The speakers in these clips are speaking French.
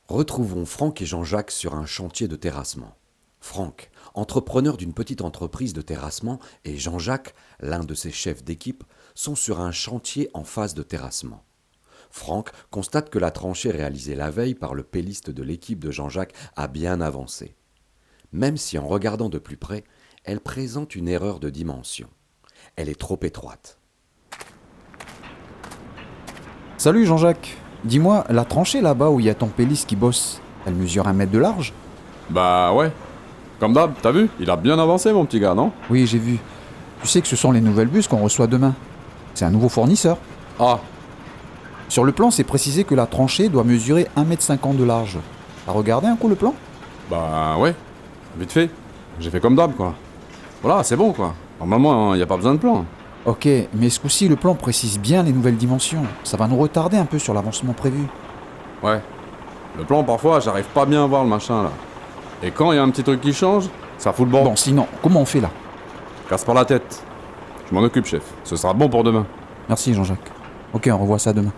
Retrouvons Franck et Jean-Jacques sur un chantier de terrassement. Franck, entrepreneur d'une petite entreprise de terrassement, et Jean-Jacques, l'un de ses chefs d'équipe, sont sur un chantier en phase de terrassement. Franck constate que la tranchée réalisée la veille par le péliste de l'équipe de Jean-Jacques a bien avancé. Même si en regardant de plus près, elle présente une erreur de dimension. Elle est trop étroite. Salut Jean-Jacques, dis-moi, la tranchée là-bas où il y a ton pélisse qui bosse, elle mesure 1 mètre de large? Bah ouais. Comme d'hab, t'as vu? Il a bien avancé mon petit gars, non? Oui, j'ai vu. Tu sais que ce sont les nouvelles bus qu'on reçoit demain. C'est un nouveau fournisseur. Ah, Sur le plan, c'est précisé que la tranchée doit mesurer 1,50 m de large. T'as regardé un coup le plan? bah ouais. Vite fait. J'ai fait comme d'hab quoi. Voilà, c'est bon quoi. Normalement, y a pas besoin de plan. Ok, mais ce coup-ci, le plan précise bien les nouvelles dimensions. Ça va nous retarder un peu sur l'avancement prévu. Ouais. Le plan, parfois, j'arrive pas bien à voir le machin là. Et quand y a un petit truc qui change, ça fout le bord. Bon, sinon, comment on fait là? Casse pas la tête. Je m'en occupe, chef. Ce sera bon pour demain. Merci Jean-Jacques. Ok, on revoit ça demain.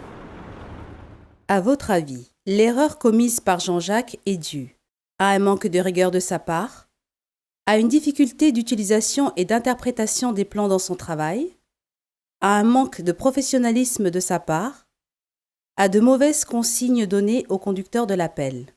À votre avis, l'erreur commise par Jean-Jacques est due à un manque de rigueur de sa part, à une difficulté d'utilisation et d'interprétation des plans dans son travail, à un manque de professionnalisme de sa part, à de mauvaises consignes données au conducteur de l'appel.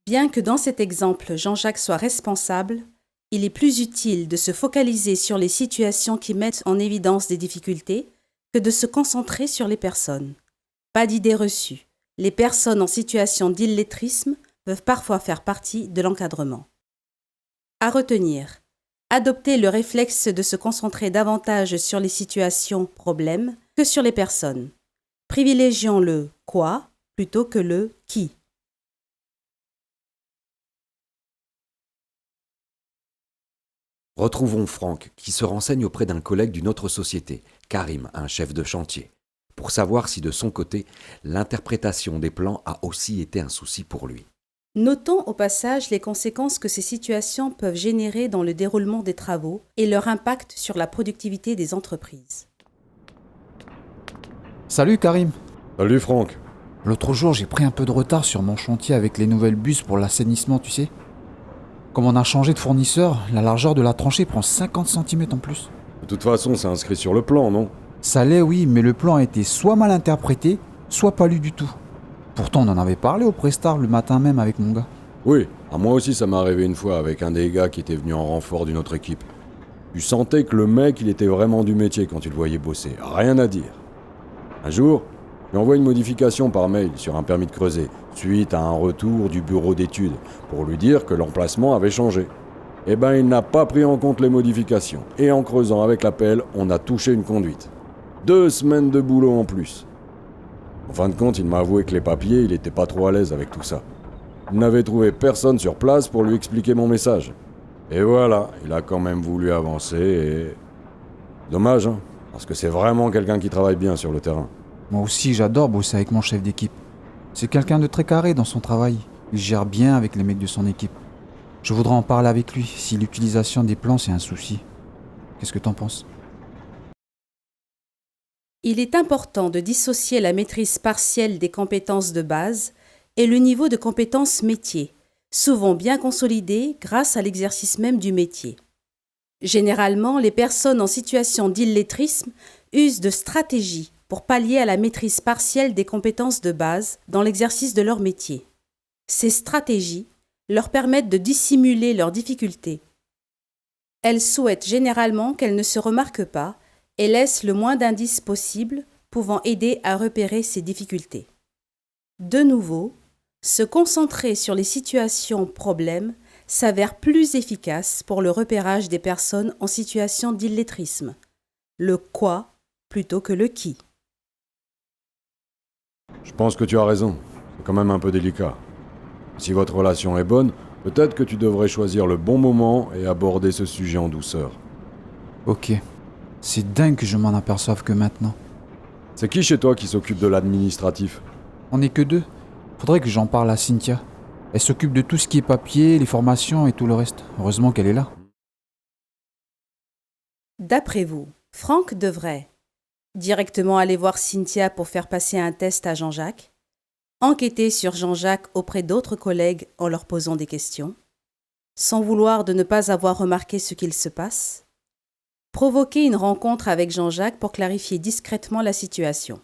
Bien que dans cet exemple Jean-Jacques soit responsable, il est plus utile de se focaliser sur les situations qui mettent en évidence des difficultés que de se concentrer sur les personnes. Pas d'idée reçue. Les personnes en situation d'illettrisme peuvent parfois faire partie de l'encadrement. À retenir, adopter le réflexe de se concentrer davantage sur les situations problèmes que sur les personnes. Privilégions le quoi plutôt que le qui. Retrouvons Franck qui se renseigne auprès d'un collègue d'une autre société, Karim, un chef de chantier, pour savoir si de son côté, l'interprétation des plans a aussi été un souci pour lui. Notons au passage les conséquences que ces situations peuvent générer dans le déroulement des travaux et leur impact sur la productivité des entreprises. Salut Karim. Salut Franck. L'autre jour, j'ai pris un peu de retard sur mon chantier avec les nouvelles bus pour l'assainissement, tu sais. Comme on a changé de fournisseur, la largeur de la tranchée prend 50 cm en plus. De toute façon, c'est inscrit sur le plan, non? Ça l'est, oui, mais le plan a été soit mal interprété, soit pas lu du tout. Pourtant, on en avait parlé au Prestar le matin même avec mon gars. Oui, à moi aussi ça m'est arrivé une fois avec un des gars qui était venu en renfort d'une autre équipe. Tu sentais que le mec, il était vraiment du métier quand tu le voyais bosser, rien à dire. Un jour, je lui envoie une modification par mail sur un permis de creuser, suite à un retour du bureau d'études, pour lui dire que l'emplacement avait changé. Eh ben, il n'a pas pris en compte les modifications, et en creusant avec la pelle, on a touché une conduite. 2 semaines de boulot en plus. En fin de compte, il m'a avoué que les papiers, il était pas trop à l'aise avec tout ça. Il n'avait trouvé personne sur place pour lui expliquer mon message. Et voilà, il a quand même voulu avancer et... Dommage, hein, parce que c'est vraiment quelqu'un qui travaille bien sur le terrain. Moi aussi, j'adore bosser avec mon chef d'équipe. C'est quelqu'un de très carré dans son travail. Il gère bien avec les mecs de son équipe. Je voudrais en parler avec lui si l'utilisation des plans c'est un souci. Qu'est-ce que t'en penses? Il est important de dissocier la maîtrise partielle des compétences de base et le niveau de compétences métier, souvent bien consolidé grâce à l'exercice même du métier. Généralement, les personnes en situation d'illettrisme usent de stratégies pour pallier à la maîtrise partielle des compétences de base dans l'exercice de leur métier. Ces stratégies leur permettent de dissimuler leurs difficultés. Elles souhaitent généralement qu'elles ne se remarquent pas et laissent le moins d'indices possible pouvant aider à repérer ces difficultés. De nouveau, se concentrer sur les situations problèmes s'avère plus efficace pour le repérage des personnes en situation d'illettrisme, le quoi plutôt que le qui. Je pense que tu as raison, c'est quand même un peu délicat. Si votre relation est bonne, peut-être que tu devrais choisir le bon moment et aborder ce sujet en douceur. Ok, C'est dingue que je m'en aperçoive que maintenant. C'est qui chez toi qui s'occupe de l'administratif? On n'est que deux. Faudrait que j'en parle à Cynthia. Elle s'occupe de tout ce qui est papier, les formations et tout le reste. Heureusement qu'elle est là. D'après vous, Franck devrait directement aller voir Cynthia pour faire passer un test à Jean-Jacques, enquêter sur Jean-Jacques auprès d'autres collègues en leur posant des questions, sans vouloir de ne pas avoir remarqué ce qu'il se passe, provoquer une rencontre avec Jean-Jacques pour clarifier discrètement la situation.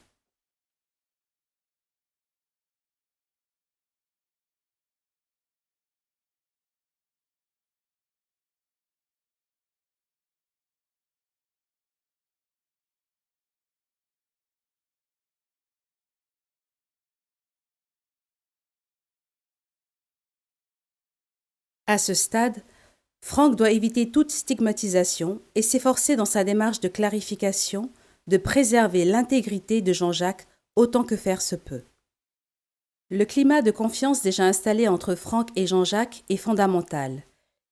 À ce stade, Franck doit éviter toute stigmatisation et s'efforcer dans sa démarche de clarification de préserver l'intégrité de Jean-Jacques autant que faire se peut. Le climat de confiance déjà installé entre Franck et Jean-Jacques est fondamental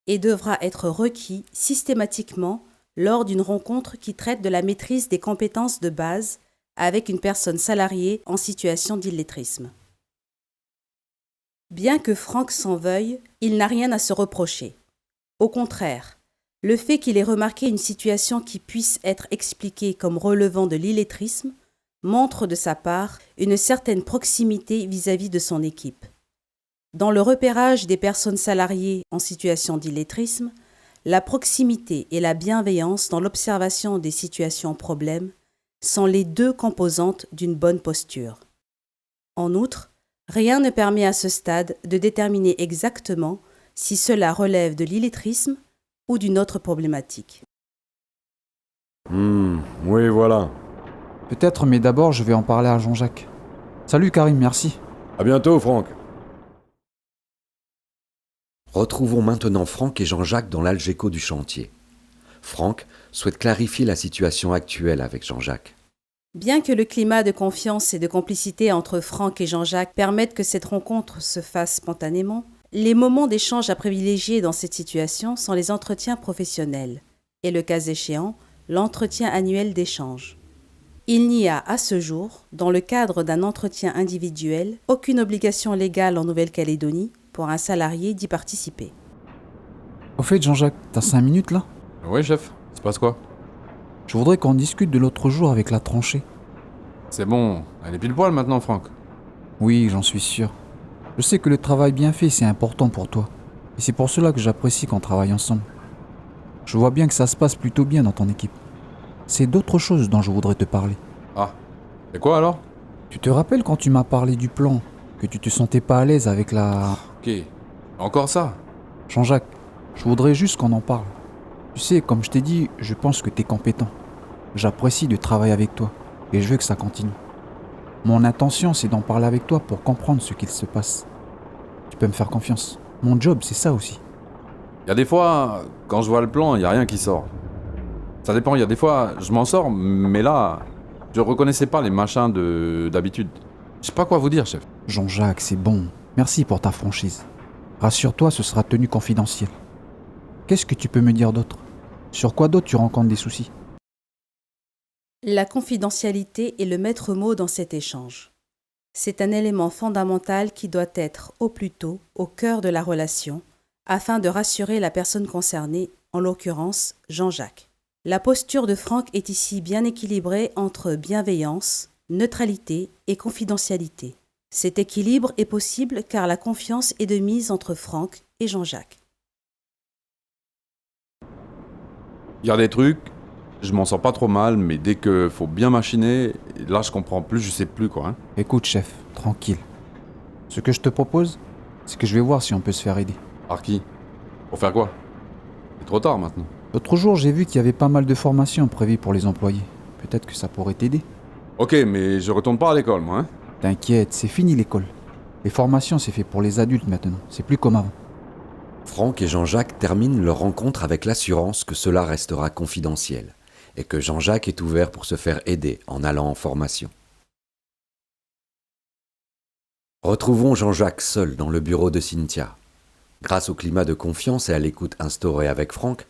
et devra être requis systématiquement lors d'une rencontre qui traite de la maîtrise des compétences de base avec une personne salariée en situation d'illettrisme. Bien que Franck s'en veuille, il n'a rien à se reprocher. Au contraire, le fait qu'il ait remarqué une situation qui puisse être expliquée comme relevant de l'illettrisme montre de sa part une certaine proximité vis-à-vis de son équipe. Dans le repérage des personnes salariées en situation d'illettrisme, la proximité et la bienveillance dans l'observation des situations problèmes sont les deux composantes d'une bonne posture. En outre, rien ne permet à ce stade de déterminer exactement si cela relève de l'illettrisme ou d'une autre problématique. Oui, voilà. Peut-être, mais d'abord, je vais en parler à Jean-Jacques. Salut Karim, merci. À bientôt, Franck. Retrouvons maintenant Franck et Jean-Jacques dans l'Algeco du chantier. Franck souhaite clarifier la situation actuelle avec Jean-Jacques. Bien que le climat de confiance et de complicité entre Franck et Jean-Jacques permette que cette rencontre se fasse spontanément, les moments d'échange à privilégier dans cette situation sont les entretiens professionnels et, le cas échéant, l'entretien annuel d'échange. Il n'y a à ce jour, dans le cadre d'un entretien individuel, aucune obligation légale en Nouvelle-Calédonie pour un salarié d'y participer. Au fait, Jean-Jacques, t'as 5 minutes là? Oui, chef, il se passe quoi? Je voudrais qu'on discute de l'autre jour avec la tranchée. C'est bon, elle est pile poil maintenant, Franck. Oui, j'en suis sûr. Je sais que le travail bien fait, c'est important pour toi. Et c'est pour cela que j'apprécie qu'on travaille ensemble. Je vois bien que ça se passe plutôt bien dans ton équipe. C'est d'autres choses dont je voudrais te parler. Ah, et quoi alors? Tu te rappelles quand tu m'as parlé du plan, que tu te sentais pas à l'aise avec la... Ok, encore ça? Jean-Jacques, je voudrais juste qu'on en parle. Tu sais, comme je t'ai dit, je pense que t'es compétent. J'apprécie de travailler avec toi et je veux que ça continue. Mon intention, c'est d'en parler avec toi pour comprendre ce qu'il se passe. Tu peux me faire confiance. Mon job, c'est ça aussi. Il y a des fois, quand je vois le plan, il y a rien qui sort. Ça dépend, il y a des fois, je m'en sors, mais là, je reconnaissais pas les machins d'habitude. Je sais pas quoi vous dire, chef. Jean-Jacques, c'est bon. Merci pour ta franchise. Rassure-toi, ce sera tenu confidentiel. Qu'est-ce que tu peux me dire d'autre? Sur quoi d'autre tu rencontres des soucis? La confidentialité est le maître mot dans cet échange. C'est un élément fondamental qui doit être au plus tôt au cœur de la relation afin de rassurer la personne concernée, en l'occurrence Jean-Jacques. La posture de Franck est ici bien équilibrée entre bienveillance, neutralité et confidentialité. Cet équilibre est possible car la confiance est de mise entre Franck et Jean-Jacques. Il y a des trucs, je m'en sors pas trop mal, mais dès que faut bien machiner, là je comprends plus, je sais plus quoi. Hein. Écoute, chef, tranquille. Ce que je te propose, c'est que je vais voir si on peut se faire aider. Par qui? Pour faire quoi? C'est trop tard maintenant. L'autre jour, j'ai vu qu'il y avait pas mal de formations prévues pour les employés. Peut-être que ça pourrait t'aider. Ok, mais je retourne pas à l'école, moi. Hein. T'inquiète, c'est fini l'école. Les formations, c'est fait pour les adultes maintenant. C'est plus comme avant. Franck et Jean-Jacques terminent leur rencontre avec l'assurance que cela restera confidentiel et que Jean-Jacques est ouvert pour se faire aider en allant en formation. Retrouvons Jean-Jacques seul dans le bureau de Cynthia. Grâce au climat de confiance et à l'écoute instaurée avec Franck,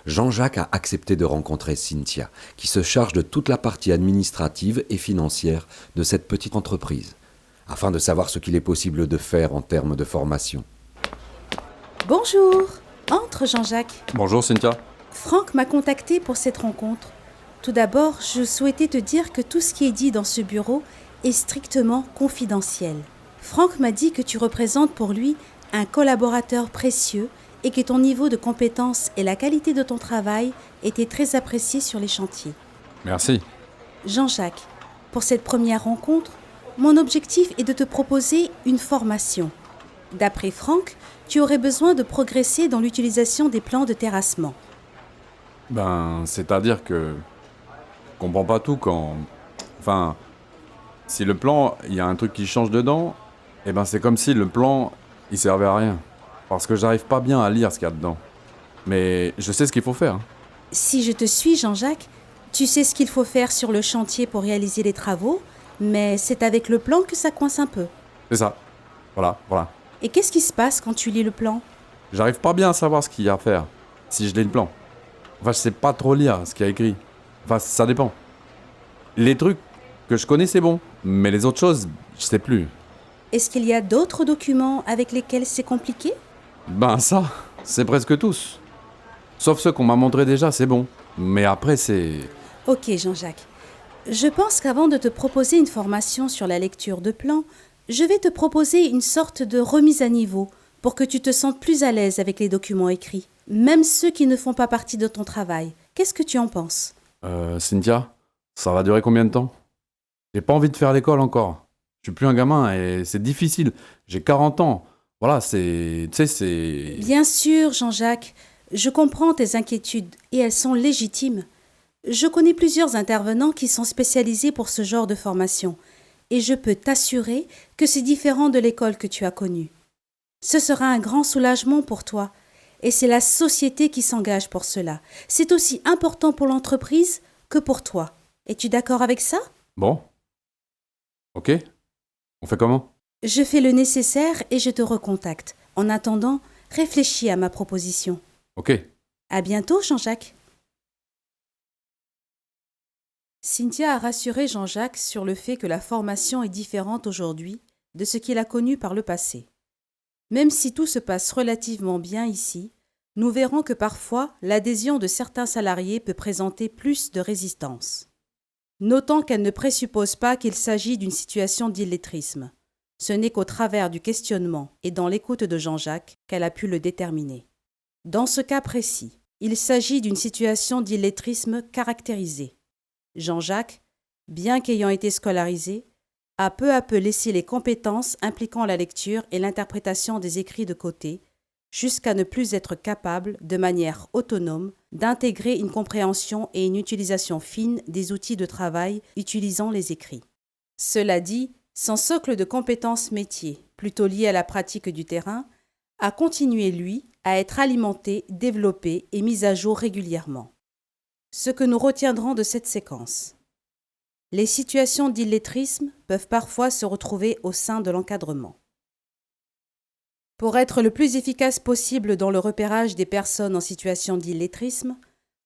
Jean-Jacques a accepté de rencontrer Cynthia, qui se charge de toute la partie administrative et financière de cette petite entreprise, afin de savoir ce qu'il est possible de faire en termes de formation. Bonjour. Entre, Jean-Jacques. Bonjour Cynthia. Franck m'a contacté pour cette rencontre. Tout d'abord, je souhaitais te dire que tout ce qui est dit dans ce bureau est strictement confidentiel. Franck m'a dit que tu représentes pour lui un collaborateur précieux et que ton niveau de compétence et la qualité de ton travail étaient très appréciés sur les chantiers. Merci. Jean-Jacques, pour cette première rencontre, mon objectif est de te proposer une formation. D'après Franck, tu aurais besoin de progresser dans l'utilisation des plans de terrassement. C'est-à-dire que... Je comprends pas tout quand... Enfin... Si le plan, il y a un truc qui change dedans, c'est comme si le plan, il servait à rien. Parce que j'arrive pas bien à lire ce qu'il y a dedans. Mais je sais ce qu'il faut faire. Hein. Si je te suis, Jean-Jacques, tu sais ce qu'il faut faire sur le chantier pour réaliser les travaux, mais c'est avec le plan que ça coince un peu. C'est ça. Voilà. Et qu'est-ce qui se passe quand tu lis le plan ? J'arrive pas bien à savoir ce qu'il y a à faire, si je lis le plan. Enfin, je sais pas trop lire ce qu'il y a écrit. Enfin, ça dépend. Les trucs que je connais, c'est bon. Mais les autres choses, je sais plus. Est-ce qu'il y a d'autres documents avec lesquels c'est compliqué ? Ça, c'est presque tous. Sauf ceux qu'on m'a montrés déjà, c'est bon. Mais après, c'est... Ok, Jean-Jacques. Je pense qu'avant de te proposer une formation sur la lecture de plans, je vais te proposer une sorte de remise à niveau pour que tu te sentes plus à l'aise avec les documents écrits, même ceux qui ne font pas partie de ton travail. Qu'est-ce que tu en penses ? Cynthia, ça va durer combien de temps ? J'ai pas envie de faire l'école encore. Je suis plus un gamin et c'est difficile. J'ai 40 ans. Voilà, c'est... Tu sais, c'est... Bien sûr, Jean-Jacques. Je comprends tes inquiétudes et elles sont légitimes. Je connais plusieurs intervenants qui sont spécialisés pour ce genre de formation et je peux t'assurer que c'est différent de l'école que tu as connue. Ce sera un grand soulagement pour toi et c'est la société qui s'engage pour cela. C'est aussi important pour l'entreprise que pour toi. Es-tu d'accord avec ça ? Bon. Ok. On fait comment ? Je fais le nécessaire et je te recontacte. En attendant, réfléchis à ma proposition. Ok. À bientôt, Jean-Jacques. Cynthia a rassuré Jean-Jacques sur le fait que la formation est différente aujourd'hui de ce qu'il a connu par le passé. Même si tout se passe relativement bien ici, nous verrons que parfois l'adhésion de certains salariés peut présenter plus de résistance. Notons qu'elle ne présuppose pas qu'il s'agit d'une situation d'illettrisme. Ce n'est qu'au travers du questionnement et dans l'écoute de Jean-Jacques qu'elle a pu le déterminer. Dans ce cas précis, il s'agit d'une situation d'illettrisme caractérisée. Jean-Jacques, bien qu'ayant été scolarisé, a peu à peu laissé les compétences impliquant la lecture et l'interprétation des écrits de côté, jusqu'à ne plus être capable, de manière autonome, d'intégrer une compréhension et une utilisation fine des outils de travail utilisant les écrits. Cela dit, son socle de compétences métiers, plutôt lié à la pratique du terrain, a continué, lui, à être alimenté, développé et mis à jour régulièrement. Ce que nous retiendrons de cette séquence. Les situations d'illettrisme peuvent parfois se retrouver au sein de l'encadrement. Pour être le plus efficace possible dans le repérage des personnes en situation d'illettrisme,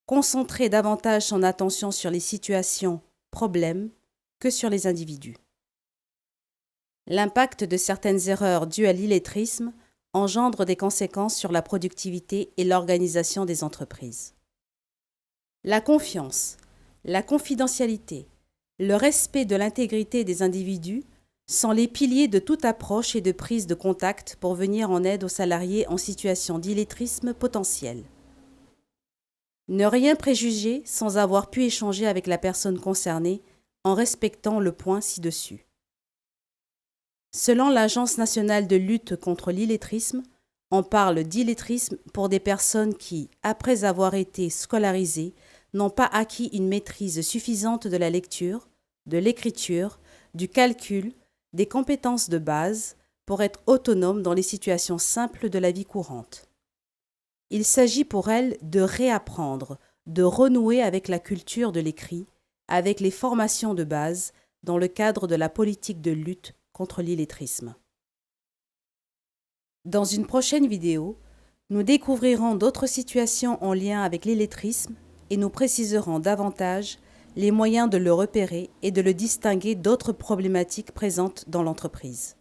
concentrer davantage son attention sur les situations problèmes que sur les individus. L'impact de certaines erreurs dues à l'illettrisme engendre des conséquences sur la productivité et l'organisation des entreprises. La confiance, la confidentialité, le respect de l'intégrité des individus sont les piliers de toute approche et de prise de contact pour venir en aide aux salariés en situation d'illettrisme potentiel. Ne rien préjuger sans avoir pu échanger avec la personne concernée en respectant le point ci-dessus. Selon l'Agence nationale de lutte contre l'illettrisme, on parle d'illettrisme pour des personnes qui, après avoir été scolarisées, n'ont pas acquis une maîtrise suffisante de la lecture, de l'écriture, du calcul, des compétences de base pour être autonomes dans les situations simples de la vie courante. Il s'agit pour elles de réapprendre, de renouer avec la culture de l'écrit, avec les formations de base dans le cadre de la politique de lutte contre l'illettrisme. Dans une prochaine vidéo, Nous découvrirons d'autres situations en lien avec l'illettrisme et nous préciserons davantage les moyens de le repérer et de le distinguer d'autres problématiques présentes dans l'entreprise.